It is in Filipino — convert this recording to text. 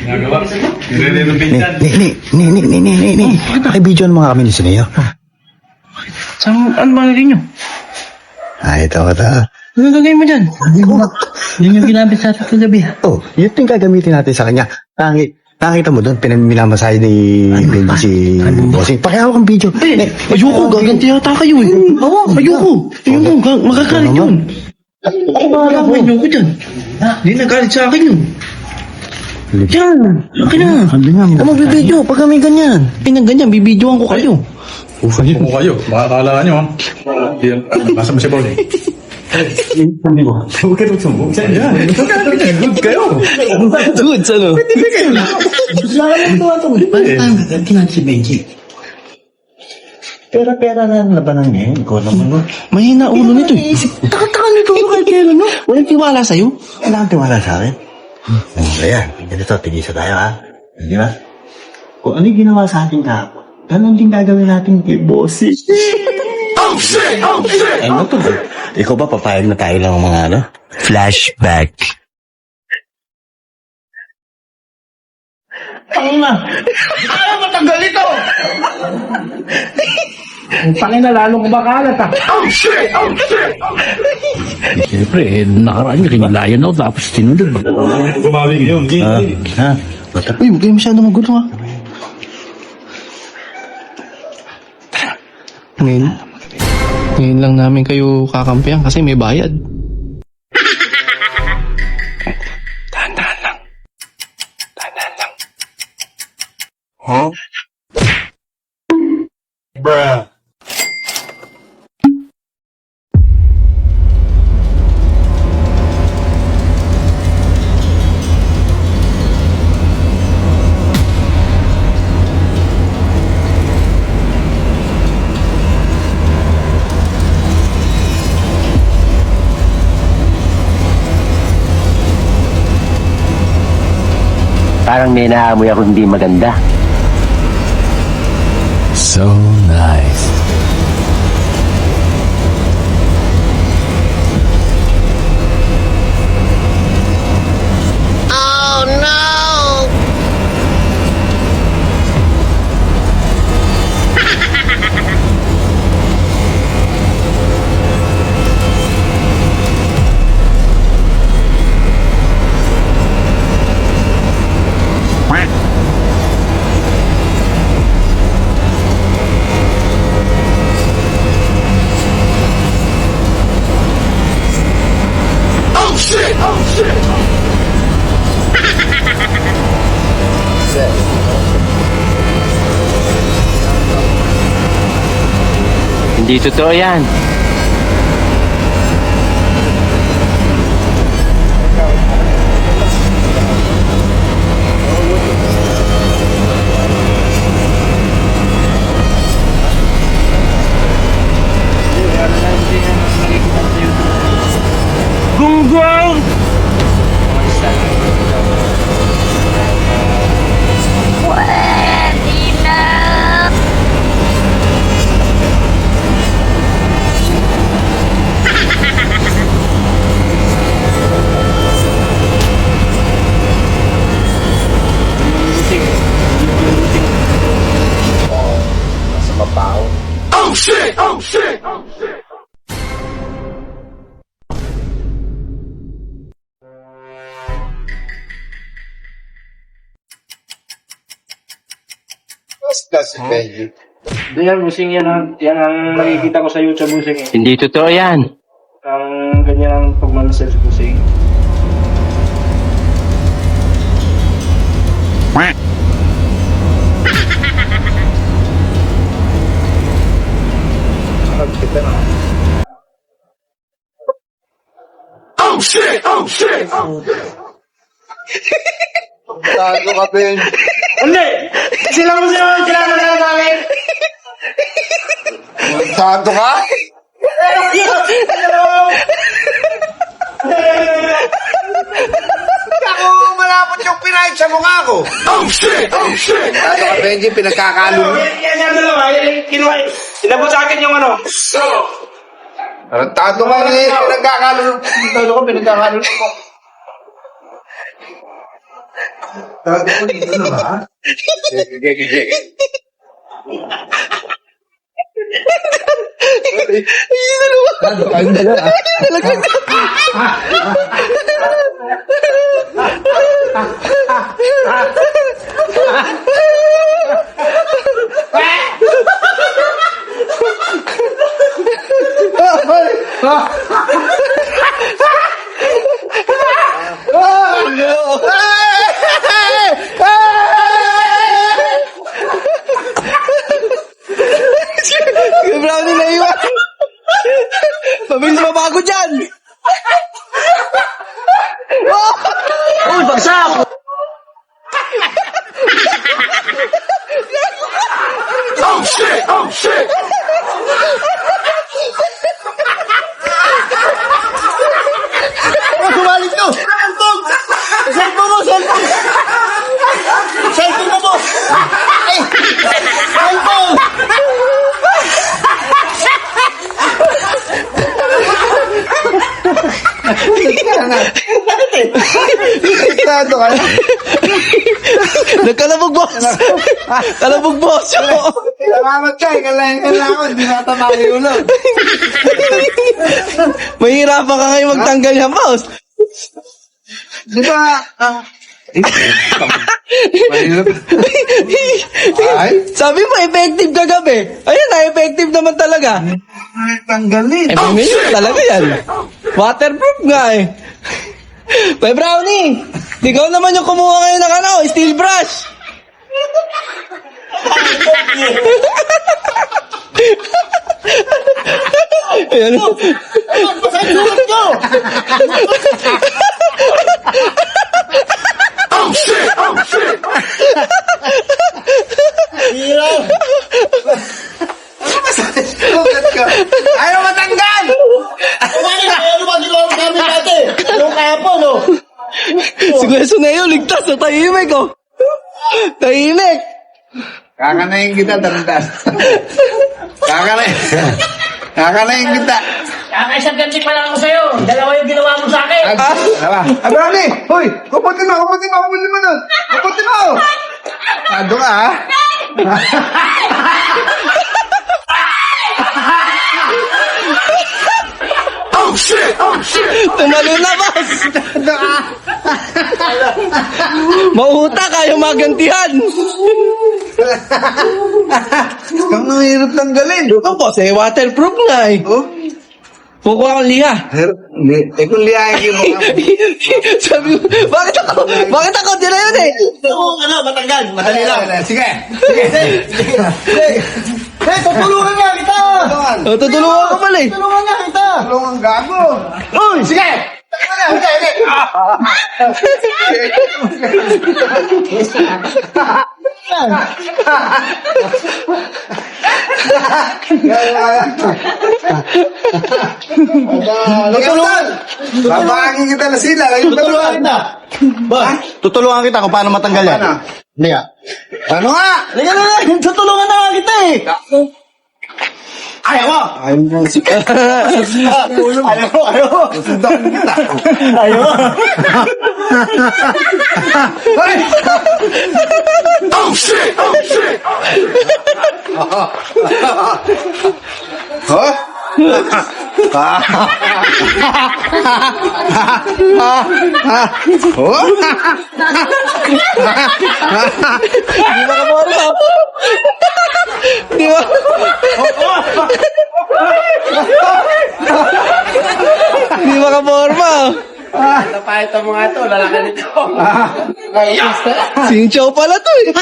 Nagawa. Ni. Pakibidyoan mo nga kami ni Sineo. Saan, ano ba naging nyo? Ito. Ano gagawin mo dyan? Yun yung ginamit sa atin kagabi. Oh, yun yung gagamitin natin sa kanya. Nakita mo doon, pinamilamasay ni Benji si Bossing. Pakihawak ang video. Ayoko, gaganti yata kayo eh. Ayoko. Ayoko, magkakalit yun. Ako makakapin nyo ko dyan. Hindi nagalit sa akin yun. Yan, akin na. Ako magbibidyo pag kami ganyan. Ganyan, bibidyoan ko kayo. Kung kayo, makakala nyo ha. Nasa mo si Paul eh. Hindi mo. Huwag ka nagsumbong. Yan. Good kayo. Good, ano? Pwede kayo na. Ganti natin si Benji. Pera na ang labanan niya. Ikaw naman mo. Mahina ulo nito eh. Taka-taka nito ano kay pera no? Walang tiwala sa'yo. Wala kang tiwala sa akin. Ayan, ganito, tigisa tayo ha. Di ba? Kung ano yung ginawa sa atin kahapon, ganun din gagawin natin kay Bossy. Oh shit! Ano to? Ikaw ba papayag na tayo lang mga ano? Flashback. Ang na! Ayaw matagal ito! Ang tangin na lalong kumakalat ah. Siyempre, nakaraan niya, kinilayan ako, tapos tinunod. Bumawi ngayon. Ha? Uy, huwag kayo masyado magulo ha. Ngayon lang namin kayo kakampihan kasi may bayad. Dahan-dahan lang. Huh? Bruh. Parang may naamoy ako hindi maganda. So nice. Hindi totoo yan. Gunggong! Si Benji. Hindi yan, busing yan ang nakikita ko sa YouTube busing eh. Hindi totoo yan. Ang ganyan ang pagmamassage sa busing. Tago ka, Ben. Hindi! Sila mo sila na sa akin! Tago ka? Ako, malapot yung Pinay galit sa mukha ko. Oh, shit! Ano ka, Benji, pinagkakalo. Yan yung dalawa. Kinuha. Inabot sa akin yung ano. Tarantado ka na pinagkakalo. Tarantado ko, pinagkakalo ko. Tarantado ko dito na ba? Sige. Brownie na iwan. Mabilis mabago dyan. Uy, bagsak. Oh, shit! Sumalit ko! Cellphone mo! Cellphone mo! Ay! Cellphone! Tarantado ka na. Nagkalabog, boss. Kalabog, boss. Salamat siya, kailangan ko, hindi natama yung ulo. Mahirapan ka kayo magtanggal yan, boss. Di ba? Mahirap. Ay? Sabi mo, effective kagabi. Ayun na, effective naman talaga. Tanggalin. May talaga yan. Waterproof nga eh. May Brownie, ikaw naman yung kumuha ngayon ng ano, steel brush. Ayan. Sulat ko! Hirap! Sulat ko. Ayaw matanggal! Ano ba ginawa mo kami dati? Yung kahapon, no? Si Kuya Suneo, ligtas na tahimik oh. Tahimik. Kakanayin kita, tandaan. Kakanayin kita. Kakaisang ganti pa lang ako sa'yo. Dalawa yung ginawa mo sa akin. Dalawa. Brownie! Hoy! Kuputin mo nun! Kuputin mo! Tado ka, ha? Tumalo na, boss. Mauta kayo magantihan. Ang hirap tanggalin. Ito, boss, eh, waterproof nga eh. Oh? Kukuha kang liha. Hindi. Kung liyahin yung mga... Sabi ko, bakit ako? Di na yun eh. Ano, matanggal. Madali lang. Sige. Tutulungan nga kita! O, tutulungan ko pala eh. Tutulungan nga kita! Tulungan gago. Uy! Sige! Tutulungan! Babagin kita na sila. Tutulungan kita! Ba? Tutulungan kita kung paano matanggal yan. Paano? Liga. Ano nga? Liga na! Tutulungan na nga kita eh! Ayaw mo! Ayaw mo! Sundan kita. Ayaw mo! Hoy! Oh shit! Huh? Di ba kaporma? Di ba? Di ba kaporma? Napahit ang mga ito. Lalaki nito. Sing Chow pala to eh.